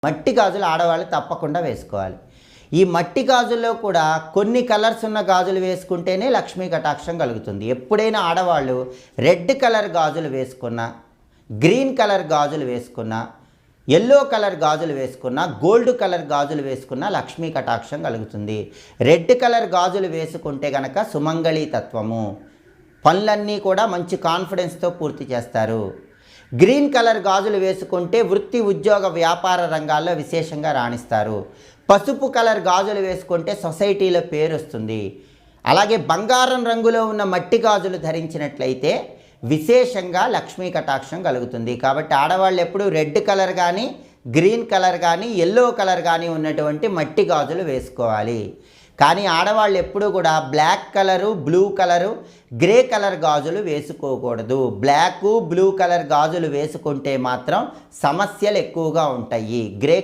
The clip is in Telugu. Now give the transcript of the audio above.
మట్టి గాజులు ఆడవాళ్ళు తప్పకుండా వేసుకోవాలి. ఈ మట్టి గాజుల్లో కూడా కొన్ని కలర్స్ ఉన్న గాజులు వేసుకుంటేనే లక్ష్మీ కటాక్షం కలుగుతుంది. ఎప్పుడైనా ఆడవాళ్ళు రెడ్ కలర్ గాజులు వేసుకున్నా, గ్రీన్ కలర్ గాజులు వేసుకున్నా, ఎల్లో కలర్ గాజులు వేసుకున్నా, గోల్డ్ కలర్ గాజులు వేసుకున్నా లక్ష్మీ కటాక్షం కలుగుతుంది. రెడ్ కలర్ గాజులు వేసుకుంటే కనుక సుమంగళి తత్వము, పనులన్నీ కూడా మంచి కాన్ఫిడెన్స్తో పూర్తి చేస్తారు. గ్రీన్ కలర్ గాజులు వేసుకుంటే వృత్తి, ఉద్యోగ, వ్యాపార రంగాల్లో విశేషంగా రాణిస్తారు. పసుపు కలర్ గాజులు వేసుకుంటే సొసైటీలో పేరు వస్తుంది. అలాగే బంగారం రంగులో ఉన్న మట్టి గాజులు ధరించినట్లయితే విశేషంగా లక్ష్మీ కటాక్షం కలుగుతుంది. కాబట్టి ఆడవాళ్ళు ఎప్పుడు రెడ్ కలర్ కానీ, గ్రీన్ కలర్ కానీ, ఎల్లో కలర్ కానీ ఉన్నటువంటి మట్టి గాజులు వేసుకోవాలి. కానీ ఆడవాళ్ళు ఎప్పుడూ కూడా black colour, blue colour, grey colour గాజులు వేసుకోకూడదు. బ్లాకు, బ్లూ కలర్ గాజులు వేసుకుంటే మాత్రం సమస్యలు ఎక్కువగా ఉంటాయి. గ్రే